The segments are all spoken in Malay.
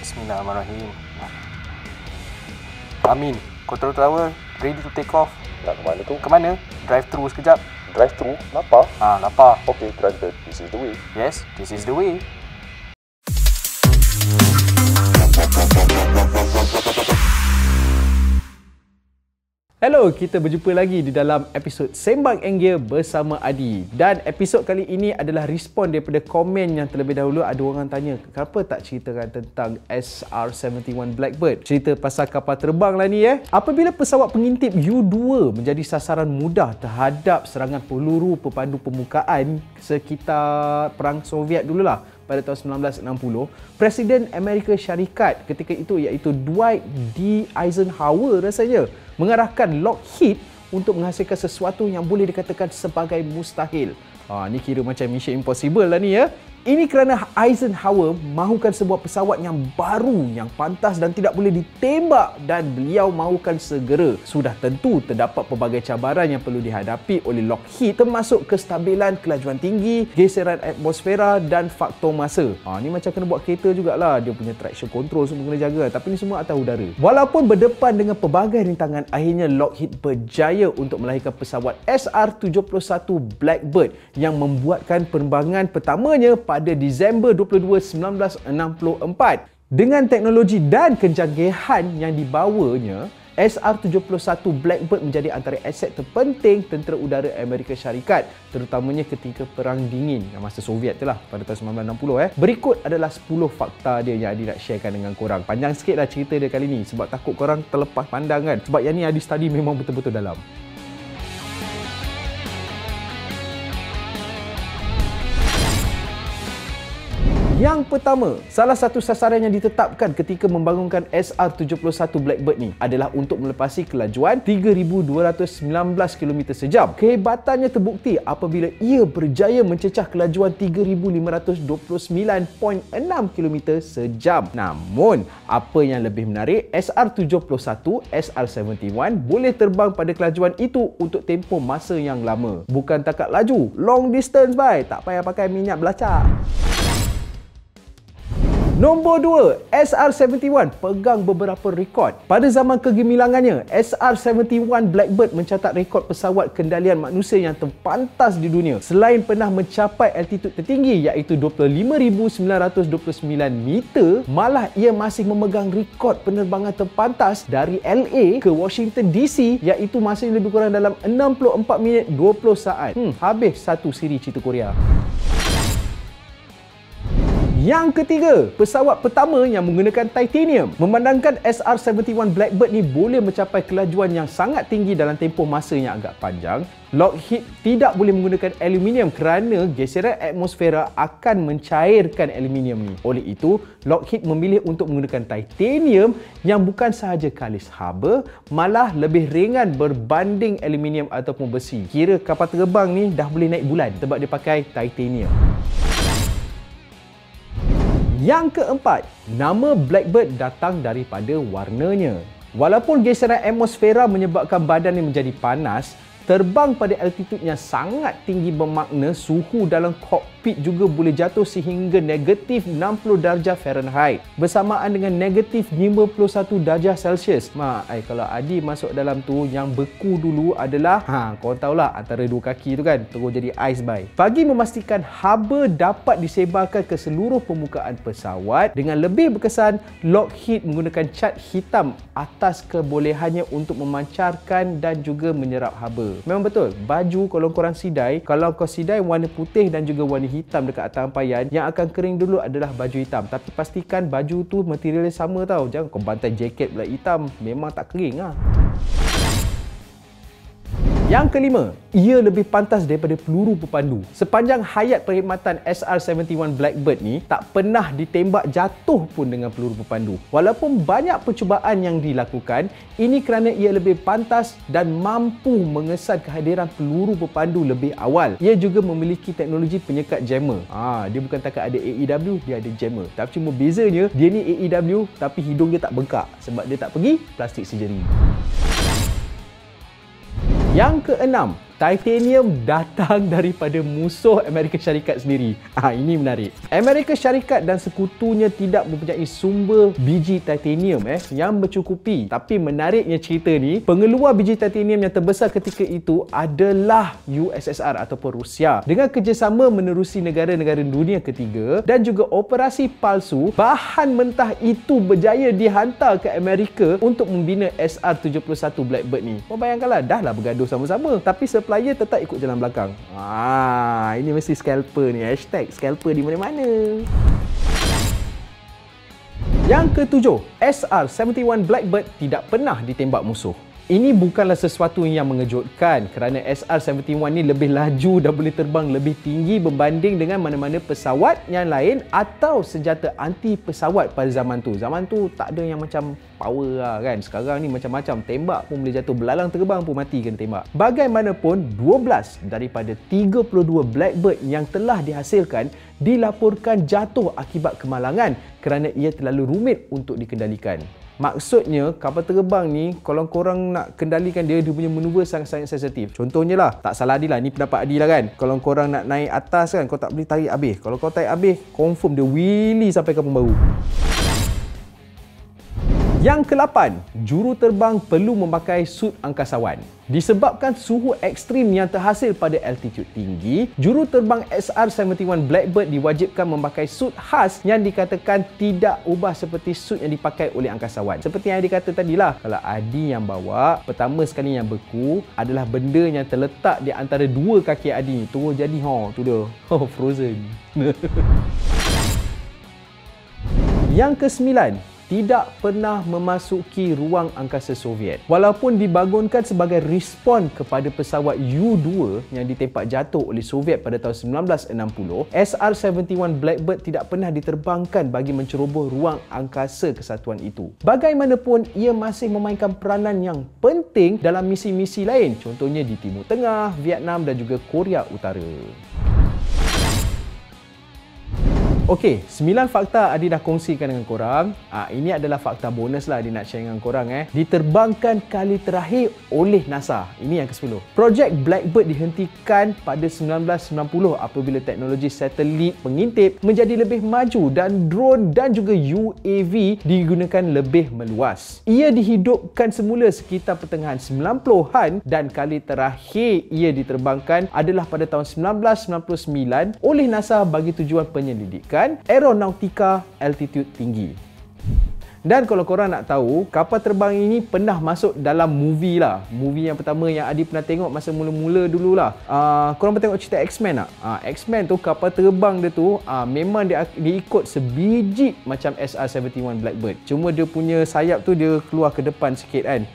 Bismillahirrahmanirrahim. Amin. Control tower, ready to take off. Nak ke mana tu? Ke mana? Drive through sekejap. Drive through? Lapar? Lapar. Okay, driver, this is the way. Yes, this is the way. Hello, kita berjumpa lagi di dalam episod Sembang Enggear bersama Adi. Dan episod kali ini adalah respon daripada komen yang terlebih dahulu. Ada orang tanya, kenapa tak ceritakan tentang SR-71 Blackbird? Cerita pasal kapal terbang lah ni Apabila pesawat pengintip U-2 menjadi sasaran mudah terhadap serangan peluru pepandu permukaan sekitar Perang Soviet dululah, pada tahun 1960, Presiden Amerika Syarikat ketika itu iaitu Dwight D. Eisenhower rasanya mengarahkan Lockheed untuk menghasilkan sesuatu yang boleh dikatakan sebagai mustahil. Ni kira macam Mission Impossible lah ni Ini kerana Eisenhower mahukan sebuah pesawat yang baru, yang pantas dan tidak boleh ditembak, dan beliau mahukan segera. Sudah tentu terdapat pelbagai cabaran yang perlu dihadapi oleh Lockheed, termasuk kestabilan kelajuan tinggi, geseran atmosfera dan faktor masa. Ni macam kena buat kereta jugalah. Dia punya traction control semua kena jaga, tapi ni semua atas udara. Walaupun berdepan dengan pelbagai rintangan, akhirnya Lockheed berjaya untuk melahirkan pesawat SR-71 Blackbird yang membuatkan penerbangan pertamanya pada Disember 22, 1964. Dengan teknologi dan kecanggihan yang dibawanya, SR-71 Blackbird menjadi antara aset terpenting tentera udara Amerika Syarikat, terutamanya ketika Perang Dingin yang masa Soviet tu lah, pada tahun 1960. Berikut adalah 10 fakta dia yang Adi nak sharekan dengan korang. Panjang sikit lah cerita dia kali ni sebab takut korang terlepas pandang kan. Sebab yang ni Adi study memang betul-betul dalam. Yang pertama, salah satu sasaran yang ditetapkan ketika membangunkan SR-71 Blackbird ni adalah untuk melepasi kelajuan 3,219 km sejam. Kehebatannya terbukti apabila ia berjaya mencecah kelajuan 3,529.6 km sejam. Namun, apa yang lebih menarik, SR-71, SR-71 boleh terbang pada kelajuan itu untuk tempoh masa yang lama. Bukan takat laju, long distance tak payah pakai minyak belacak. Nombor 2, SR-71 pegang beberapa rekod. Pada zaman kegemilangannya, SR-71 Blackbird mencatat rekod pesawat kendalian manusia yang terpantas di dunia. Selain pernah mencapai altitud tertinggi iaitu 25,929 meter, malah ia masih memegang rekod penerbangan terpantas dari LA ke Washington DC iaitu masih lebih kurang dalam 64 minit 20 saat. Habis satu siri cerita Korea. Yang ketiga, pesawat pertama yang menggunakan titanium. Memandangkan SR-71 Blackbird ni boleh mencapai kelajuan yang sangat tinggi dalam tempoh masa yang agak panjang, Lockheed tidak boleh menggunakan aluminium kerana geseran atmosfera akan mencairkan aluminium ni. Oleh itu, Lockheed memilih untuk menggunakan titanium yang bukan sahaja kalis haba, malah lebih ringan berbanding aluminium ataupun besi. Kira kapal terbang ni dah boleh naik bulan sebab dia pakai titanium. Yang keempat, nama Blackbird datang daripada warnanya. Walaupun geseran atmosfera menyebabkan badan ini menjadi panas, terbang pada altitud yang sangat tinggi bermakna suhu dalam kokpit juga boleh jatuh sehingga negatif 60 darjah Fahrenheit bersamaan dengan negatif 51 darjah Celsius. Kalau Adi masuk dalam tu, yang beku dulu adalah korang tahulah antara dua kaki tu kan, terus jadi ais Bagi memastikan haba dapat disebarkan ke seluruh permukaan pesawat dengan lebih berkesan, Lockheed menggunakan cat hitam atas kebolehannya untuk memancarkan dan juga menyerap haba. Memang betul, baju kalau korang sidai, kalau kau sidai warna putih dan juga warna hitam dekat atas ampaian, yang akan kering dulu adalah baju hitam. Tapi pastikan baju tu materialnya sama tau. Jangan kau bantai jaket pula hitam, memang tak kering Yang kelima, ia lebih pantas daripada peluru pepandu. Sepanjang hayat perkhidmatan SR-71 Blackbird ni, tak pernah ditembak jatuh pun dengan peluru pepandu. Walaupun banyak percubaan yang dilakukan, ini kerana ia lebih pantas dan mampu mengesan kehadiran peluru pepandu lebih awal. Ia juga memiliki teknologi penyekat jammer. Dia bukan takat ada AEW, dia ada jammer. Tapi cuma bezanya, dia ni AEW tapi hidung dia tak bengkak sebab dia tak pergi plastik surgery. Yang keenam, Titanium datang daripada musuh Amerika Syarikat sendiri. Ini menarik. Amerika Syarikat dan sekutunya tidak mempunyai sumber biji titanium yang bercukupi. Tapi menariknya cerita ni, pengeluar biji titanium yang terbesar ketika itu adalah USSR ataupun Rusia. Dengan kerjasama menerusi negara-negara dunia ketiga dan juga operasi palsu, bahan mentah itu berjaya dihantar ke Amerika untuk membina SR-71 Blackbird ni. Bayangkanlah, dah lah bergaduh sama-sama, tapi supplier tetap ikut jalan belakang. Ini mesti scalper ni. Hashtag scalper di mana-mana. Yang ketujuh, SR-71 Blackbird tidak pernah ditembak musuh. Ini bukanlah sesuatu yang mengejutkan kerana SR-71 ni lebih laju dan boleh terbang lebih tinggi berbanding dengan mana-mana pesawat yang lain atau senjata anti pesawat pada zaman tu. Zaman tu tak ada yang macam power lah kan. Sekarang ni macam-macam. Tembak pun boleh jatuh. Belalang terbang pun mati kena tembak. Bagaimanapun, 12 daripada 32 Blackbird yang telah dihasilkan dilaporkan jatuh akibat kemalangan kerana ia terlalu rumit untuk dikendalikan. Maksudnya, kapal terbang ni, kalau korang nak kendalikan dia, dia punya manuver sangat-sangat sensitif. Contohnya lah, tak salah Adi lah, ni pendapat Adi lah kan. Kalau korang nak naik atas kan, kau tak boleh tarik habis. Kalau kau tarik habis, confirm dia wheelie sampai kampung baru. Yang ke-8, juruterbang perlu memakai sut angkasawan. Disebabkan suhu ekstrim yang terhasil pada altitude tinggi, juruterbang SR-71 Blackbird diwajibkan memakai sut khas yang dikatakan tidak ubah seperti sut yang dipakai oleh angkasawan. Seperti yang dikata tadilah, kalau Adi yang bawa, pertama sekali yang beku adalah benda yang terletak di antara dua kaki Adi. Terus jadi, tu dia. Frozen. Yang ke-9, tidak pernah memasuki ruang angkasa Soviet. Walaupun dibangunkan sebagai respon kepada pesawat U-2 yang ditempak jatuh oleh Soviet pada tahun 1960, SR-71 Blackbird tidak pernah diterbangkan bagi menceroboh ruang angkasa kesatuan itu. Bagaimanapun, ia masih memainkan peranan yang penting dalam misi-misi lain, contohnya di Timur Tengah, Vietnam dan juga Korea Utara. Okey, 9 fakta Adi dah kongsikan dengan korang. Ini adalah fakta bonus lah Adi nak share dengan korang. Diterbangkan kali terakhir oleh NASA. Ini yang ke-10. Projek Blackbird dihentikan pada 1990 apabila teknologi satelit pengintip menjadi lebih maju dan drone dan juga UAV digunakan lebih meluas. Ia dihidupkan semula sekitar pertengahan 90-an dan kali terakhir ia diterbangkan adalah pada tahun 1999 oleh NASA bagi tujuan penyelidikan aeronautika altitude tinggi. Dan kalau korang nak tahu, kapal terbang ini pernah masuk dalam movie lah. Movie yang pertama yang Adi pernah tengok masa mula-mula dululah. Korang pernah tengok cerita X-Men tak? X-Men tu, kapal terbang dia tu memang dia ikut sebiji macam SR-71 Blackbird. Cuma dia punya sayap tu dia keluar ke depan sikit kan.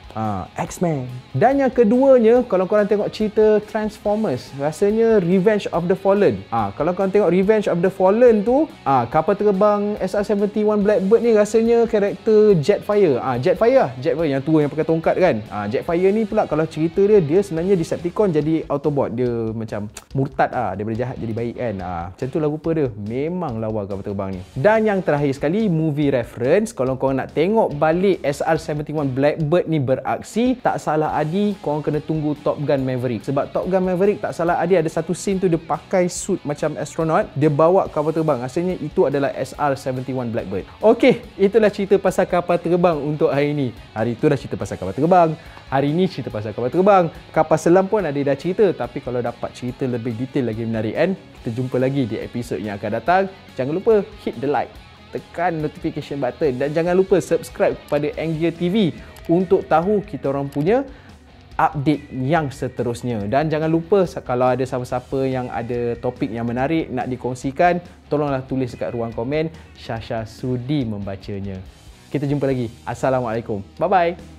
X-Men. Dan yang keduanya, kalau korang tengok cerita Transformers, rasanya Revenge of the Fallen. Kalau korang tengok Revenge of the Fallen tu, kapal terbang SR-71 Blackbird ni rasanya karakter Jetfire. Jetfire yang tua yang pakai tongkat kan. Jetfire ni pula kalau cerita dia sebenarnya Decepticon jadi Autobot. Dia macam murtad daripada jahat jadi baik kan. Macam tu lah rupa dia. Memang lawa kapal terbang ni. Dan yang terakhir sekali, movie reference. Kalau korang nak tengok balik SR-71 Blackbird ni beraksi, tak salah Adi, korang kena tunggu Top Gun Maverick. Sebab Top Gun Maverick, tak salah Adi, ada satu scene tu dia pakai suit macam astronaut, dia bawa kapal terbang. Rasanya itu adalah SR-71 Blackbird. Okey, itulah cerita pasal kapal terbang untuk hari ini. Hari tu dah cerita pasal kapal terbang. Hari ni cerita pasal kapal terbang. Kapal selam pun ada dah cerita. Tapi kalau dapat cerita lebih detail lagi menarik kan, kita jumpa lagi di episod yang akan datang. Jangan lupa hit the like, tekan notification button dan jangan lupa subscribe kepada Anggear TV untuk tahu kita orang punya update yang seterusnya. Dan jangan lupa kalau ada siapa-siapa yang ada topik yang menarik nak dikongsikan, tolonglah tulis dekat ruang komen. Syasha sudi membacanya. Kita jumpa lagi. Assalamualaikum. Bye-bye.